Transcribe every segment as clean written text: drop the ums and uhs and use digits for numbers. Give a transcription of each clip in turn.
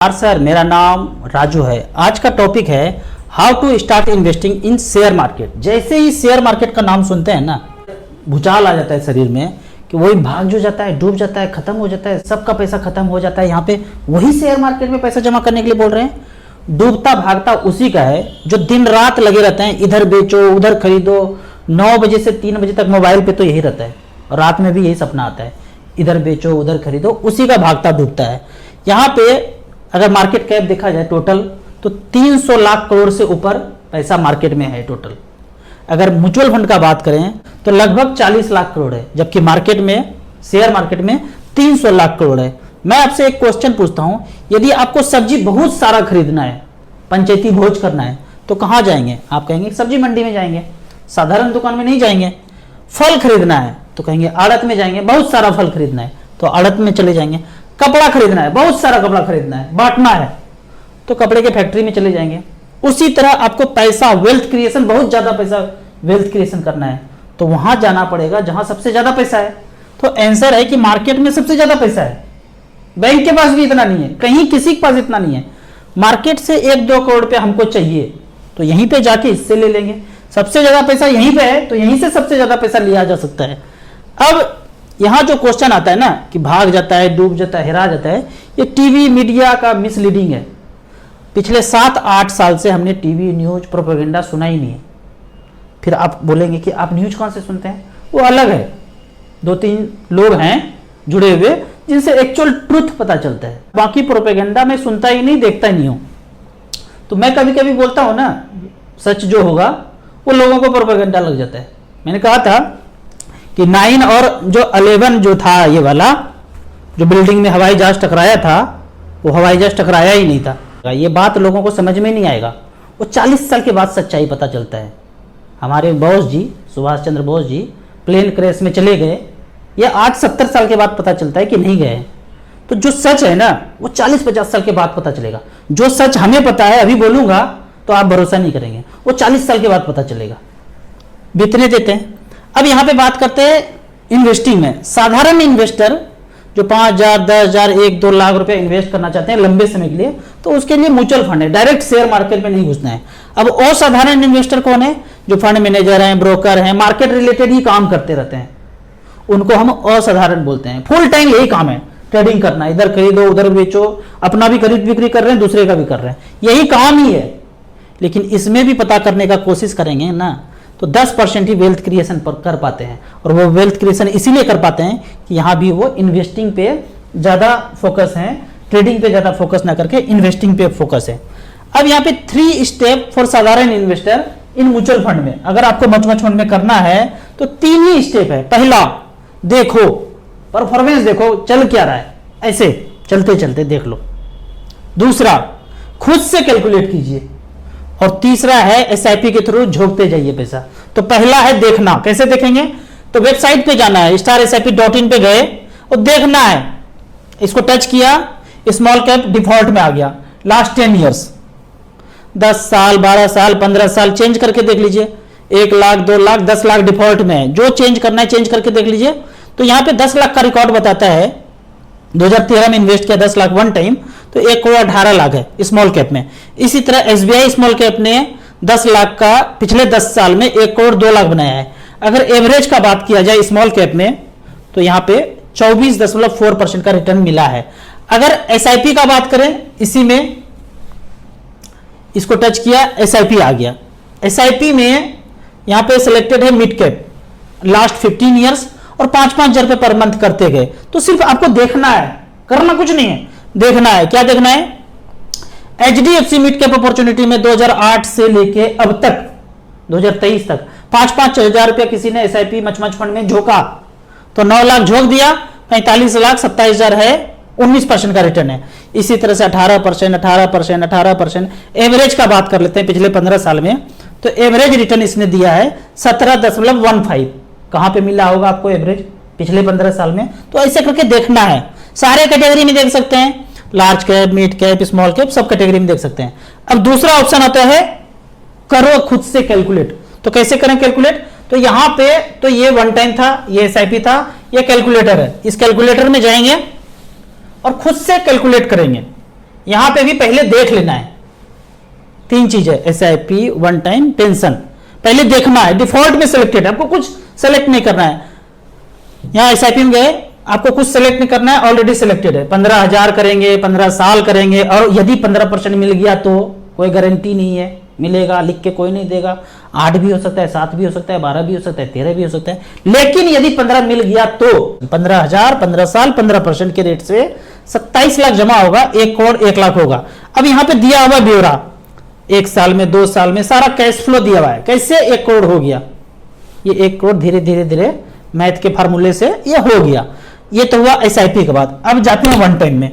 Sir, मेरा नाम राजू है। आज का टॉपिक है how to start investing in share market. जैसे ही शेयर मार्केट का नाम सुनते हैं ना, भूचाल आ जाता है शरीर में कि वही भाग जो जाता है, डूब जाता है, खत्म हो जाता है, सबका पैसा खत्म हो जाता है। यहाँ पे वही शेयर मार्केट में पैसा जमा करने के लिए बोल रहे हैं। डूबता भागता उसी का है जो दिन रात लगे रहते हैं, इधर बेचो उधर खरीदो। 9 बजे से 3 बजे तक मोबाइल पे तो यही रहता है, और रात में भी यही सपना आता है, इधर बेचो उधर खरीदो। उसी का भागता डूबता है। यहाँ पे अगर मार्केट कैप देखा जाए टोटल, तो 300 लाख करोड़ से ऊपर पैसा मार्केट में है टोटल। अगर म्यूचुअल फंड का बात करें तो लगभग 40 लाख करोड़ है, जबकि मार्केट में, शेयर मार्केट में 300 लाख करोड़ है। मैं आपसे एक क्वेश्चन पूछता हूं, यदि आपको सब्जी बहुत सारा खरीदना है, पंचायती भोज करना है, तो कहां जाएंगे? आप कहेंगे सब्जी मंडी में जाएंगे, साधारण दुकान में नहीं जाएंगे। फल खरीदना है तो कहेंगे आड़त में जाएंगे, बहुत सारा फल खरीदना है तो आड़त में चले जाएंगे। कपड़ा खरीदना है, बहुत सारा कपड़ा खरीदना है, बांटना है तो कपड़े के फैक्ट्री में चले जाएंगे। उसी तरह आपको पैसा, वेल्थ क्रिएशन, बहुत ज्यादा पैसा वेल्थ क्रिएशन करना है तो वहां जाना पड़ेगा जहां सबसे ज्यादा पैसा है। तो आंसर है कि मार्केट में सबसे ज्यादा पैसा है। बैंक के पास भी इतना नहीं है, कहीं किसी के पास इतना नहीं है। मार्केट से 1-2 करोड़ रुपया हमको चाहिए तो यहीं पे जाके इससे ले लेंगे। सबसे ज्यादा पैसा यहीं पे है तो यहीं से सबसे ज्यादा पैसा लिया जा सकता है। अब यहां जो क्वेश्चन आता है ना कि भाग जाता है, डूब जाता है, हेरा जाता है, ये टीवी मीडिया का मिसलीडिंग है। पिछले 7-8 साल से हमने टीवी न्यूज प्रोपेगेंडा सुना ही नहीं है। फिर आप बोलेंगे कि आप न्यूज कौन से सुनते हैं? वो अलग है, 2-3 लोग हैं जुड़े हुए जिनसे एक्चुअल ट्रुथ पता चलता है। बाकी प्रोपेगेंडा मैं सुनता ही नहीं, देखता ही नहीं हूं। तो मैं कभी कभी बोलता हूं ना, सच जो होगा वो लोगों को प्रोपेगेंडा लग जाता है। मैंने कहा था कि 9 और जो 11 जो था, ये वाला जो बिल्डिंग में हवाई जहाज टकराया था, वो हवाई जहाज टकराया ही नहीं था। ये बात लोगों को समझ में नहीं आएगा। वो 40 साल के बाद सच्चाई पता चलता है। हमारे बॉस जी, सुभाष चंद्र बोस जी, प्लेन क्रैश में चले गए, ये 8-70 साल के बाद पता चलता है कि नहीं गए। तो जो सच है ना, वो 40-50 साल के बाद पता चलेगा। जो सच हमें पता है, अभी बोलूंगा तो आप भरोसा नहीं करेंगे, वो 40 साल के बाद पता चलेगा। बीतने देते हैं। अब यहां पे बात करते हैं इन्वेस्टिंग में। साधारण इन्वेस्टर जो 5,000, 10,000, 1-2 लाख रुपए इन्वेस्ट करना चाहते हैं लंबे समय के लिए, तो उसके लिए म्यूचुअल फंड है, डायरेक्ट शेयर मार्केट में नहीं घुसना है। अब असाधारण इन्वेस्टर कौन है? जो फंड मैनेजर हैं, ब्रोकर हैं, मार्केट रिलेटेड ही काम करते रहते हैं, उनको हम असाधारण बोलते हैं। फुल टाइम यही काम है, ट्रेडिंग करना, इधर खरीदो उधर बेचो, अपना भी खरीद बिक्री कर रहे हैं, दूसरे का भी कर रहे हैं, यही काम ही है। लेकिन इसमें भी पता करने का कोशिश करेंगे ना तो 10% ही वेल्थ क्रिएशन पर कर पाते हैं। और वो वेल्थ क्रिएशन इसीलिए कर पाते हैं कि यहाँ भी वो इन्वेस्टिंग पे ज़्यादा फोकस है, ट्रेडिंग पे ज़्यादा फोकस ना करके इन्वेस्टिंग पे फोकस है। अब यहाँ पे 3 स्टेप फॉर साधारण इन्वेस्टर इन म्यूचुअल फंड में। अगर आपको म्यूचुअल फंड में करना है तो 3 ही स्टेप है। पहला, देखो परफॉर्मेंस, देखो चल क्या रहा है, ऐसे चलते चलते देख लो। दूसरा, खुद से कैलकुलेट कीजिए। और तीसरा है एसआईपी के थ्रू झोंकते जाइए पैसा। तो पहला है देखना। कैसे देखेंगे? तो वेबसाइट पे जाना है, starsip.in पे गए और देखना है। इसको टच किया, स्मॉल कैप डिफॉल्ट में आ गया। लास्ट 10 ईयर्स, 10 साल, 12 साल, 15 साल चेंज करके देख लीजिए। 1 लाख, 2 लाख, 10 लाख डिफॉल्ट में है। जो चेंज करना है चेंज करके देख लीजिए। तो यहां पे 10 लाख का रिकॉर्ड बताता है। 2013 में इन्वेस्ट किया 10 लाख वन टाइम, तो 1 करोड़ 18 लाख है स्मॉल कैप में। इसी तरह एसबीआई स्मॉल कैप ने 10 लाख का पिछले 10 साल में 1 करोड़ 2 लाख बनाया है। अगर एवरेज का बात किया जाए स्मॉल कैप में तो यहां पे 24.4% का रिटर्न मिला है। अगर एसआईपी का बात करें, इसी में इसको टच किया, एसआईपी आ गया। एसआईपी में यहां पे सिलेक्टेड है मिड कैप, लास्ट 15 ईयर्स, और 5-5 हजार रुपए पर मंथ करते गए। तो सिर्फ आपको देखना है, करना कुछ नहीं है, देखना है। क्या देखना है? एचडीएफसी मिड कैप अपॉर्चुनिटी में 2008 से लेके अब तक 2023 तक 5-5 हजार रुपया किसी ने एसआईपी मच फंड में झोंका, तो 9 लाख झोंक दिया, 45 लाख 27 हजार है, 19% का रिटर्न है। इसी तरह से 18% एवरेज का बात कर लेते हैं पिछले 15 साल में, तो एवरेज रिटर्न इसने दिया है 17.15। कहां पे मिला होगा आपको एवरेज पिछले 15 साल में? तो ऐसे करके देखना है। सारे कैटेगरी में देख सकते हैं, large cap, mid cap, small cap, सब कैटेगरी में देख सकते हैं। अब दूसरा ऑप्शन आता है करो खुद से कैलकुलेट। तो कैसे करें कैलकुलेट? तो यहां पे तो ये वन टाइम था, ये एसआईपी था, ये कैलकुलेटर है। इस कैलकुलेटर में जाएंगे और खुद से कैलकुलेट करेंगे यहां पे भी पहले देख लेना है। 3 चीजें, SIP, वन टाइम, पेंशन, पहले देखना है। डिफॉल्ट में सिलेक्टेड है, आपको कुछ सेलेक्ट नहीं करना है। यहां SIP में गए, आपको कुछ सेलेक्ट नहीं करना है, ऑलरेडी सिलेक्टेड है। 15,000 करेंगे, 15 साल करेंगे, और यदि 15% मिल गया तो कोई गारंटी नहीं है मिलेगा, लिख के कोई नहीं देगा। 8 भी हो सकता है, 7 भी हो सकता है, 12 भी हो सकता है, 13 भी हो सकता है। लेकिन यदि 15 मिल गया तो 15,000, 15 साल, 15% के रेट से 27 लाख जमा होगा, 1 करोड़ 1 लाख होगा। अब यहां पे दिया हुआ ब्यौरा, 1 साल में, 2 साल में सारा कैश फ्लो दिया हुआ है। कैसे 1 करोड़ हो गया? ये 1 करोड़ धीरे धीरे धीरे मैथ के फार्मूले से ये हो गया। ये तो हुआ SIP के बाद। अब जाते हैं वन टाइम में।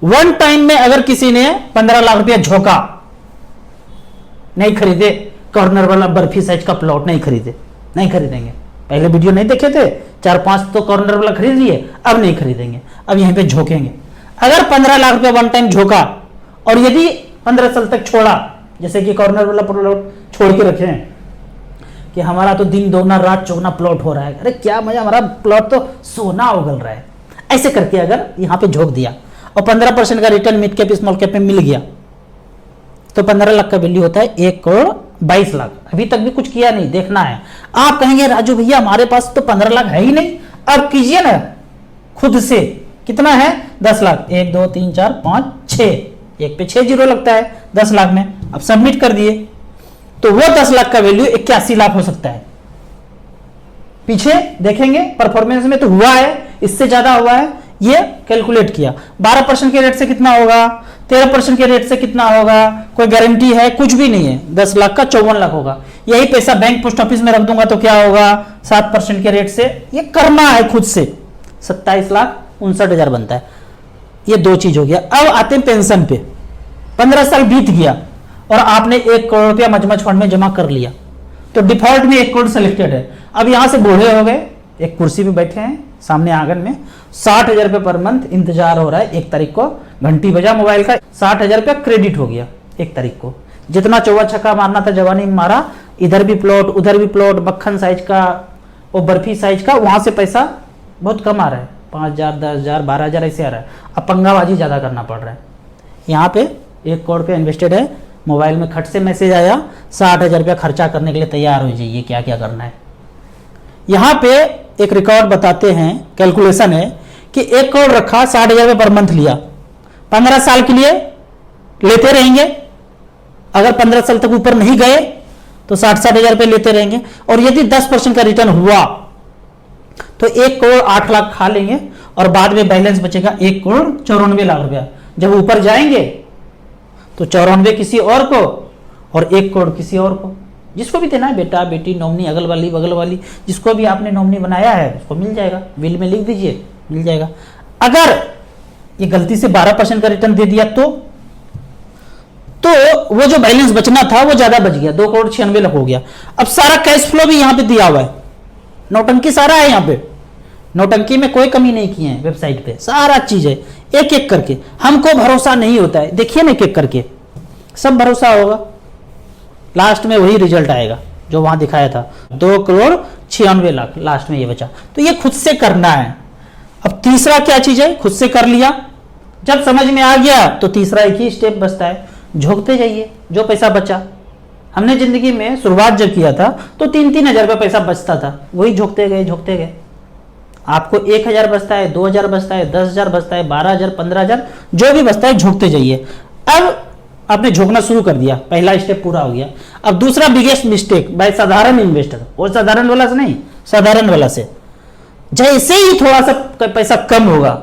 वन टाइम में अगर किसी ने 15 लाख रुपया झोंका, नहीं खरीदे, कॉर्नर वाला बर्फी साइज का प्लॉट नहीं खरीदे, नहीं खरीदेंगे। पहले वीडियो नहीं देखे थे, 4-5 तो कॉर्नर वाला खरीद लिए, अब नहीं खरीदेंगे, अब यहीं पे झोंकेंगे। अगर 15 लाख रुपया वन टाइम झोंका और यदि 15 साल तक छोड़ा, जैसे कि कॉर्नर वाला प्लॉट छोड़ के रखे हैं कि हमारा तो दिन दोगुना रात चौगुना प्लॉट हो रहा है, अरे क्या मजा, हमारा प्लॉट तो सोना उगल रहा है, ऐसे करके अगर यहां पे झोंक दिया और 15% का return mid cap small cap में मिल गया, तो 15 लाख का वैल्यू होता है 1 करोड़ 22 लाख। अभी तक भी कुछ किया नहीं, देखना है। आप कहेंगे राजू भैया हमारे पास तो 15 लाख है ही नहीं, अब कीजिए ना खुद से। कितना है? 10 लाख। 1 2 3 4 5 6, एक पे 6 जीरो लगता है 10 लाख में। अब सबमिट कर दिए तो वो 10 लाख का वैल्यू 81 लाख हो सकता है। पीछे देखेंगे परफॉर्मेंस में तो हुआ है, इससे ज्यादा हुआ है। ये कैलकुलेट किया, 12% के रेट से कितना होगा, 13% के रेट से कितना होगा, कोई गारंटी है? कुछ भी नहीं है। 10 लाख का 54 लाख होगा। यही पैसा बैंक पोस्ट ऑफिस में रख दूंगा तो क्या होगा? 7% के रेट से। ये करना है खुद से। 27,59,000 बनता है। ये 2 चीज हो गया। अब आते हैं पेंशन पे। 15 साल बीत गया और आपने 1 करोड़ रुपया मजमच फंड में जमा कर लिया, तो डिफॉल्ट में 1 करोड़ सिलेक्टेड है। अब यहां से बूढ़े हो गए, एक कुर्सी पे बैठे हैं सामने आंगन में, 60,000 रुपये पर मंथ इंतजार हो रहा है। 1 तारीख को घंटी बजा मोबाइल का, 60,000 रुपया क्रेडिट हो गया 1 तारीख को। जितना चौवा छक्का मारना था जवानी में मारा, इधर भी प्लॉट उधर भी प्लॉट, मक्खन साइज का वो बर्फी साइज का, वहां से पैसा बहुत कम आ रहा है, 5,000, 10,000, 12,000 ऐसे आ रहा है। अब पंगाबाजी ज्यादा करना पड़ रहा है। यहाँ पे 1 करोड़ रुपया इन्वेस्टेड है, मोबाइल में खट से मैसेज आया 60,000 रुपया खर्चा करने के लिए तैयार हो जाइए, क्या क्या करना है। यहाँ पे एक रिकॉर्ड बताते हैं, कैलकुलेशन है कि 1 करोड़ रखा, 60,000 रुपये पर मंथ लिया, 15 साल के लिए लेते रहेंगे। अगर 15 साल तक ऊपर नहीं गए तो 60,000 रुपये लेते रहेंगे। और यदि 10% का रिटर्न हुआ तो 1 करोड़ 8 लाख खा लेंगे और बाद में बैलेंस बचेगा 1 करोड़ 94 लाख रुपया। जब ऊपर जाएंगे तो 94 किसी और को और 1 करोड़ किसी और को, जिसको भी देना है, बेटा बेटी नॉमिनी, अगल वाली बगल वाली, जिसको भी आपने नॉमिनी बनाया है उसको मिल जाएगा। विल में लिख दीजिए, मिल जाएगा। अगर ये गलती से 12% का रिटर्न दे दिया तो वो जो बैलेंस बचना था वो ज्यादा बच गया, 2 करोड़ 96 लाख हो गया। अब सारा कैश फ्लो भी यहां पे दिया हुआ है, नौटंकी सारा है। यहां पे नौटंकी में कोई कमी नहीं की है, वेबसाइट पे सारा चीज है। एक एक करके, हमको भरोसा नहीं होता है, देखिए ना एक एक करके सब भरोसा होगा, लास्ट में वही रिजल्ट आएगा जो वहां दिखाया था। 2 करोड़ 96 लाख लास्ट में ये बचा। तो ये खुद से करना है। अब तीसरा क्या चीज है, खुद से कर लिया, जब समझ में आ गया तो तीसरा एक ही स्टेप बचता है, झोंकते जाइए जो पैसा बचा। हमने जिंदगी में शुरुआत जब किया था तो 3-3 हजार रुपये पैसा बचता था, वही झोंकते गए झोंकते गए। आपको 1,000 बचता है, 2,000 बचता है, 10,000 बचता है, 12,000, 15,000, जो भी बचता है झोंकते जाइए। अब आपने झोंकना शुरू कर दिया, पहला स्टेप पूरा हो गया। अब दूसरा बिगेस्ट मिस्टेक बाय साधारण इन्वेस्टर, और साधारण वाला से नहीं, साधारण वाला से, जैसे ही थोड़ा सा पैसा कम होगा,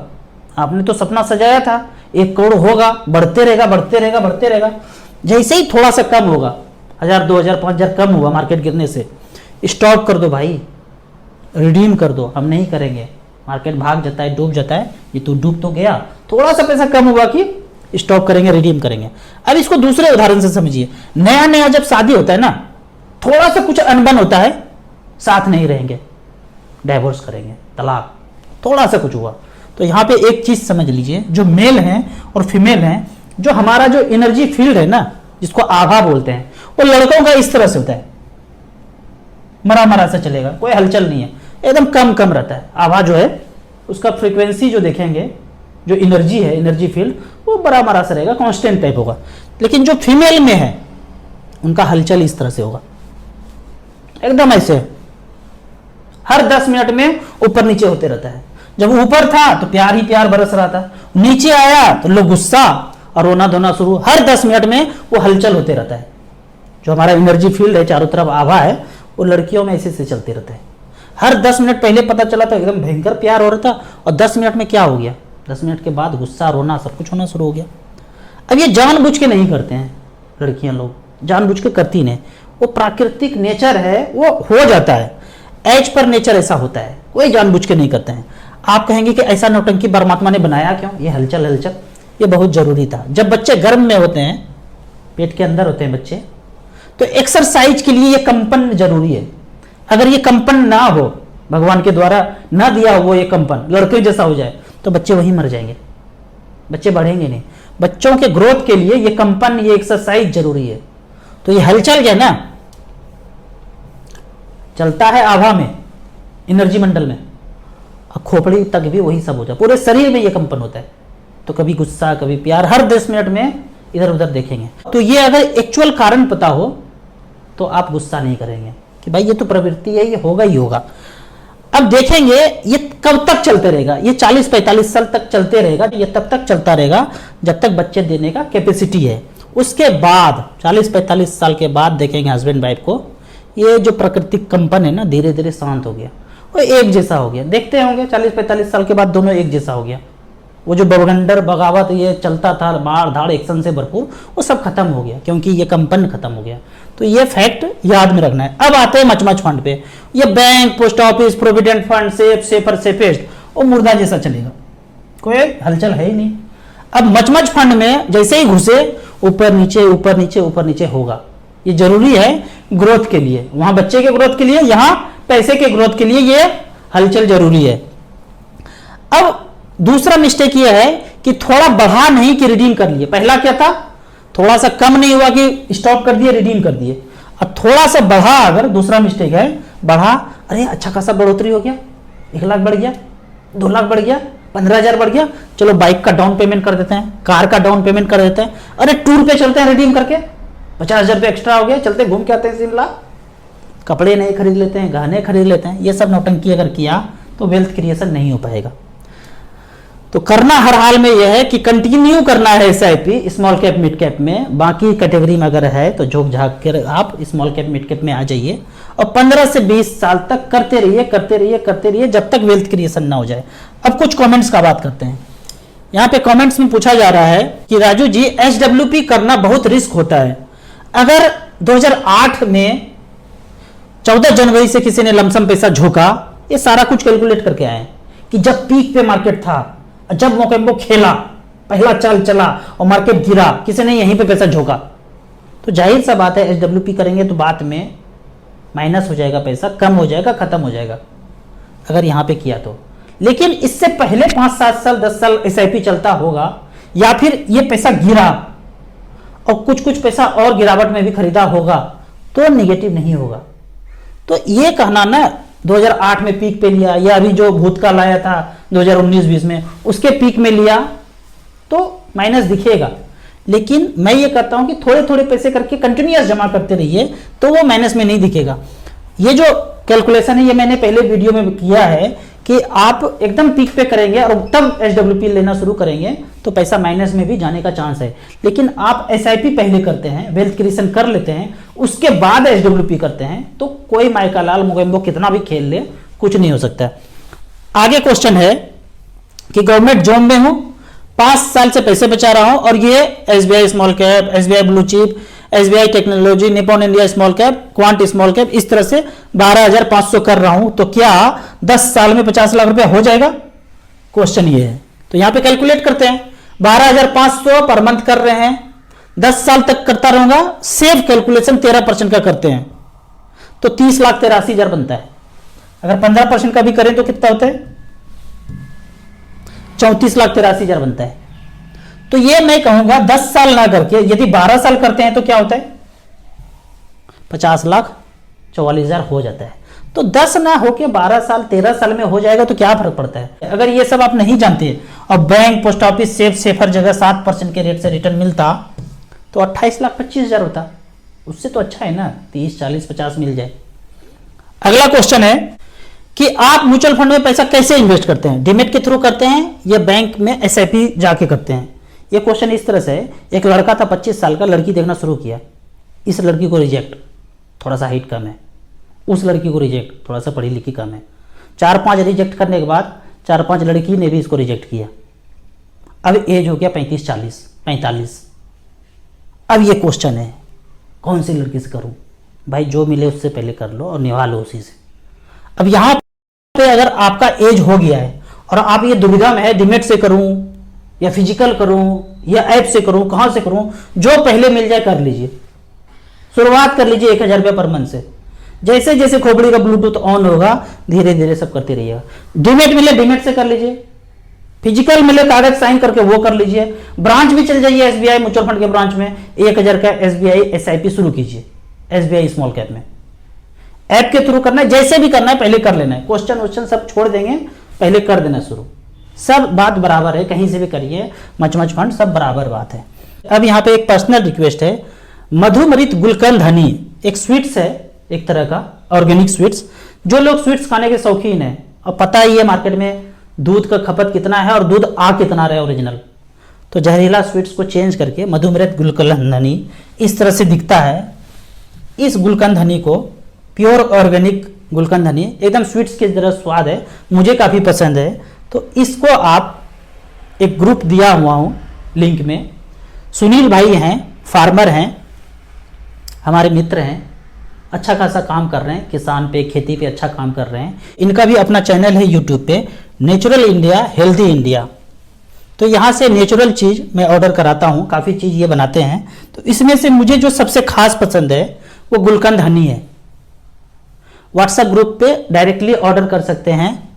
आपने तो सपना सजाया था 1 करोड़ होगा, बढ़ते रहेगा बढ़ते रहेगा बढ़ते रहेगा, जैसे ही थोड़ा सा कम होगा, 1,000, 2,000, 5,000 कम हुआ मार्केट गिरने से, स्टॉप कर दो भाई, रिडीम कर दो। हम नहीं करेंगे, मार्केट भाग जाता है, डूब जाता है, ये तो डूब तो गया, थोड़ा सा पैसा कम हुआ कि स्टॉप करेंगे, रिडीम करेंगे। अब इसको दूसरे उदाहरण से समझिए। नया नया जब शादी होता है ना, थोड़ा सा कुछ अनबन होता है, साथ नहीं रहेंगे, डाइवोर्स करेंगे, तलाक, थोड़ा सा कुछ हुआ। तो यहां पे एक चीज समझ लीजिए, जो मेल हैं और फीमेल हैं, जो हमारा जो एनर्जी फील्ड है ना, जिसको आभा बोलते हैं, वो लड़कों का इस तरह से होता है, मरा मरा सा चलेगा, कोई हलचल नहीं है, एकदम कम कम रहता है। आभा जो है उसका फ्रीक्वेंसी जो देखेंगे, जो एनर्जी है, एनर्जी फील्ड, वो वो बड़ा बड़ा सा रहेगा, कांस्टेंट टाइप होगा। लेकिन जो फीमेल में है उनका हलचल इस तरह से होगा, एकदम ऐसे हर 10 मिनट में ऊपर नीचे होते रहता है। जब ऊपर था तो प्यार ही प्यार बरस रहा था, नीचे आया तो लोग गुस्सा और रोना धोना शुरू। हर 10 मिनट में वो हलचल होते रहता है। जो हमारा एनर्जी फील्ड है, चारों तरफ आभा है, वो लड़कियों में ऐसे से चलते रहते हैं। हर 10 मिनट पहले पता चला था एकदम भयंकर प्यार हो रहा था, और 10 मिनट में क्या हो गया, 10 मिनट के बाद गुस्सा रोना सब कुछ होना शुरू हो गया। अब ये जानबूझ के नहीं करते हैं लड़कियां, लोग जानबूझ के करती नहीं, वो प्राकृतिक नेचर है, वो हो जाता है, एज पर नेचर ऐसा होता है, कोई जानबूझ के नहीं करते हैं। आप कहेंगे कि ऐसा नौटंकी परमात्मा ने बनाया क्यों, ये हलचल हलचल ये बहुत जरूरी था। जब बच्चे गर्भ में होते हैं, पेट के अंदर होते हैं बच्चे, तो एक्सरसाइज के लिए ये कंपन जरूरी है। अगर ये कंपन ना हो, भगवान के द्वारा ना दिया हो वो ये कंपन, लड़के जैसा हो जाए, तो बच्चे वहीं मर जाएंगे, बच्चे बढ़ेंगे नहीं। बच्चों के ग्रोथ के लिए ये कंपन, ये एक्सरसाइज जरूरी है। तो ये हलचल है ना, चलता है आभा में, एनर्जी मंडल में, और खोपड़ी तक भी वही सब हो जाए, पूरे शरीर में ये कंपन होता है। तो कभी गुस्सा कभी प्यार, हर 10 मिनट में इधर उधर देखेंगे। तो ये अगर एक्चुअल कारण पता हो तो आप गुस्सा नहीं करेंगे कि भाई ये तो प्रवृत्ति है, ये होगा ही होगा। अब देखेंगे ये कब तक चलते रहेगा, ये 40-45 साल तक चलते रहेगा। ये तब तक चलता रहेगा जब तक बच्चे देने का कैपेसिटी है। उसके बाद 40-45 साल के बाद देखेंगे हस्बैंड वाइफ को, ये जो प्राकृतिक कंपन है ना, धीरे धीरे शांत हो गया, वो एक जैसा हो गया। देखते होंगे 40-45 साल के बाद दोनों एक जैसा हो गया। वो जो बवंडर बगावत ये चलता था, मार धाड़ एक्शन से भरपूर, वो सब खत्म हो गया, क्योंकि ये कंपन खत्म हो गया। तो ये फैक्ट याद में रखना है। अब आते हैं मचमच फंड पे। ये bank, post office, provident fund, safe, safer, safest, वो मुर्दा जैसा चलेगा, कोई हलचल है ही नहीं। अब मचमच फंड में जैसे ही घुसे, ऊपर नीचे ऊपर नीचे ऊपर नीचे होगा। ये जरूरी है ग्रोथ के लिए, वहां बच्चे के ग्रोथ के लिए, यहां पैसे के ग्रोथ के लिए ये हलचल जरूरी है। अब दूसरा मिस्टेक ये है कि थोड़ा बढ़ा नहीं कि रिडीम कर लिए। पहला क्या था, थोड़ा सा कम नहीं हुआ कि स्टॉप कर दिए, रिडीम कर दिए। अब थोड़ा सा बढ़ा, अगर दूसरा मिस्टेक है, बढ़ा, अरे अच्छा खासा बढ़ोतरी हो गया, 1 लाख बढ़ गया, 2 लाख बढ़ गया, 15,000 बढ़ गया, चलो बाइक का डाउन पेमेंट कर देते हैं, कार का डाउन पेमेंट कर देते हैं, अरे टूर पे चलते हैं रिडीम करके, 50,000 रुपये एक्स्ट्रा हो गया, चलते घूम के आते हैं शिमला, कपड़े नहीं खरीद लेते हैं, गहने खरीद लेते हैं। ये सब नौटंकी अगर किया तो वेल्थ क्रिएशन नहीं हो पाएगा। तो करना हर हाल में यह है कि कंटिन्यू करना है SIP small cap mid cap में। बाकी कैटेगरी में अगर है तो झोंक झाँक कर आप स्मॉल कैप मिड कैप में आ जाइए, और 15 से 20 साल तक करते रहिए करते रहिए करते रहिए, जब तक वेल्थ क्रिएशन ना हो जाए। अब कुछ कमेंट्स का बात करते हैं। यहाँ पे कमेंट्स में पूछा जा रहा है कि राजू जी, एचडब्ल्यूपी करना बहुत रिस्क होता है। अगर 2008 में 14 जनवरी से किसी ने लमसम पैसा झोंका, ये सारा कुछ कैलकुलेट करके आए कि जब पीक पे मार्केट था, जब मोकेम्बो खेला, पहला चाल चला और मार्केट गिरा, किसी ने यहीं पे पैसा झोंका, तो जाहिर सा बात है एचडब्ल्यूपी करेंगे तो बाद में माइनस हो जाएगा, पैसा कम हो जाएगा, खत्म हो जाएगा अगर यहां पे किया तो। लेकिन इससे पहले 5-7 साल 10 साल एसआईपी चलता होगा, या फिर ये पैसा गिरा और कुछ कुछ पैसा और गिरावट में भी खरीदा होगा, तो निगेटिव नहीं होगा। तो ये कहना ना 2008 में पीक पे लिया, या अभी जो भूतकाल आया था 2019-20 में उसके पीक में लिया, तो माइनस दिखेगा। लेकिन मैं ये कहता हूं कि थोड़े थोड़े पैसे करके कंटिन्यूअस जमा करते रहिए, तो वो माइनस में नहीं दिखेगा। ये जो कैलकुलेशन है, ये मैंने पहले वीडियो में किया है कि आप एकदम पीक पे करेंगे और तब एचडब्ल्यूपी लेना शुरू करेंगे तो पैसा माइनस में भी जाने का चांस है। लेकिन आप एसआईपी पहले करते हैं, वेल्थ क्रिएशन कर लेते हैं, उसके बाद एचडब्ल्यूपी करते हैं, तो कोई माइका लाल मोगेम्बो कितना भी खेल ले, कुछ नहीं हो सकता। आगे क्वेश्चन है कि गवर्नमेंट जॉब में हूं, 5 साल से पैसे बचा रहा हूं, और ये SBI small cap, SBI blue chip, SBI technology, Nippon India small cap, quant small cap, इस तरह से 12,500 कर रहा हूं, तो क्या 10 साल में 50 लाख रुपया हो जाएगा? क्वेश्चन ये है। तो यहां पे कैलकुलेट करते हैं, 12,500 पर मंथ कर रहे हैं, 10 साल तक करता रहूंगा, सेफ कैलकुलेशन 13% का करते हैं, तो 30,83,000 बनता है। अगर 15% का भी करें तो कितना होता है? 34,83,000 बनता है। तो ये मैं कहूंगा 10 साल ना करके यदि 12 साल करते हैं तो क्या होता है? 50,44,000 हो जाता है। तो 10 ना होके 12 साल 13 साल में हो जाएगा तो क्या फर्क पड़ता है। अगर ये सब आप नहीं जानते और बैंक, पोस्ट ऑफिस, सेफ हर जगह 7% के रेट से रिटर्न मिलता तो 28,25,000 होता। उससे तो अच्छा है ना 30, 40, 50 मिल जाए। अगला क्वेश्चन है कि आप म्यूचुअल फंड में पैसा कैसे इन्वेस्ट करते हैं, डीमेट के थ्रू करते हैं या बैंक में एसआईपी जाके करते हैं। ये क्वेश्चन इस तरह से है, एक लड़का था 25 साल का, लड़की देखना शुरू किया, इस लड़की को रिजेक्ट, थोड़ा सा हाइट कम है, उस लड़की को रिजेक्ट, थोड़ा सा पढ़ी लिखी कम है। 4-5 रिजेक्ट करने के बाद 4-5 लड़की ने भी इसको रिजेक्ट किया। अब एज हो गया 35, 40, 45। अब ये क्वेश्चन है कौन सी लड़की से करूं भाई, जो मिले उससे पहले कर लो और निभा लो उसी से। अब यहां पे अगर आपका एज हो गया है और आप ये दुविधा में है डीमेट से करूं या फिजिकल करूं या ऐप से करूं, कहां से करूं, जो पहले मिल जाए कर लीजिए। शुरुआत कर लीजिए 1,000 रुपये पर मंथ से। जैसे जैसे खोपड़ी का ब्लूटूथ ऑन होगा धीरे धीरे सब करते रहिएगा। डीमेट मिले डीमेट से कर लीजिए, फिजिकल मिले कागज साइन करके वो कर लीजिए, ब्रांच भी चल जाइए एसबीआई म्यूचुअल फंड के ब्रांच में 1,000 का एसबीआई एसआईपी शुरू कीजिए, एसबीआई स्मॉल कैप में। ऐप के थ्रू करना है, जैसे भी करना है पहले कर लेना है, क्वेश्चन सब छोड़ देंगे, पहले कर देना शुरू। सब बात बराबर है, कहीं से भी करिए, मच फंड सब बराबर बात है। अब यहाँ पे एक पर्सनल रिक्वेस्ट है, मधुमरित गुलकंद हनी एक स्वीट्स है, एक तरह का ऑर्गेनिक स्वीट्स। जो लोग स्वीट्स खाने के शौकीन है और पता ही है मार्केट में दूध का खपत कितना है और दूध आ कितना रहा है ओरिजिनल, तो जहरीला स्वीट्स को चेंज करके मधुमरित गुलकंद हनी इस तरह से दिखता है। इस गुलकंद हनी को, प्योर ऑर्गेनिक गुलकंद हनी, एकदम स्वीट्स की तरह स्वाद है, मुझे काफ़ी पसंद है। तो इसको आप एक ग्रुप दिया हुआ हूँ लिंक में, सुनील भाई हैं, फार्मर हैं, हमारे मित्र हैं, अच्छा खासा काम कर रहे हैं, किसान पे, खेती पे अच्छा काम कर रहे हैं। इनका भी अपना चैनल है यूट्यूब पे, नेचुरल इंडिया हेल्दी इंडिया। तो यहाँ से नेचुरल चीज़ मैं ऑर्डर कराता हूँ, काफ़ी चीज़ ये बनाते हैं। तो इसमें से मुझे जो सबसे खास पसंद है वो गुलकंद हनी है। व्हाट्सएप ग्रुप पे डायरेक्टली ऑर्डर कर सकते हैं।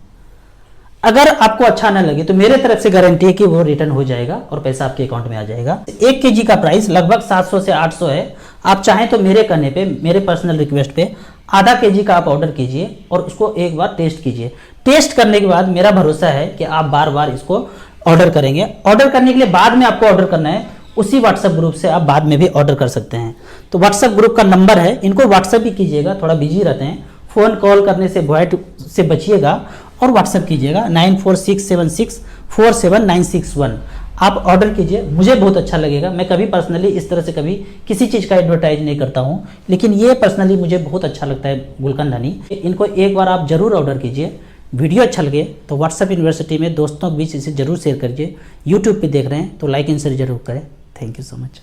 अगर आपको अच्छा ना लगे तो मेरे तरफ से गारंटी है कि वो रिटर्न हो जाएगा और पैसा आपके अकाउंट में आ जाएगा। 1 केजी का प्राइस लगभग 700 से 800 है। आप चाहें तो मेरे कहने पे, मेरे पर्सनल रिक्वेस्ट पे आधा केजी का आप ऑर्डर कीजिए और उसको एक बार टेस्ट कीजिए। टेस्ट करने के बाद मेरा भरोसा है कि आप बार बार इसको ऑर्डर करेंगे। ऑर्डर करने के लिए बाद में आपको ऑर्डर करना है, उसी व्हाट्सएप ग्रुप से आप बाद में भी ऑर्डर कर सकते हैं। तो व्हाट्सएप ग्रुप का नंबर है, इनको व्हाट्सएप भी कीजिएगा, थोड़ा बिजी रहते हैं, फ़ोन कॉल करने से वॉइस से बचिएगा और व्हाट्सएप कीजिएगा 9467647961। आप ऑर्डर कीजिए, मुझे बहुत अच्छा लगेगा। मैं कभी पर्सनली इस तरह से कभी किसी चीज़ का एडवर्टाइज नहीं करता हूँ, लेकिन ये पर्सनली मुझे बहुत अच्छा लगता है गुलकंद हनी। इनको एक बार आप जरूर ऑर्डर कीजिए। वीडियो अच्छा लगे तो व्हाट्सएप यूनिवर्सिटी में दोस्तों के बीच इसे जरूर शेयर करिए। यूट्यूब पे देख रहे हैं तो लाइक एंड शेयर जरूर करें। Thank you so much.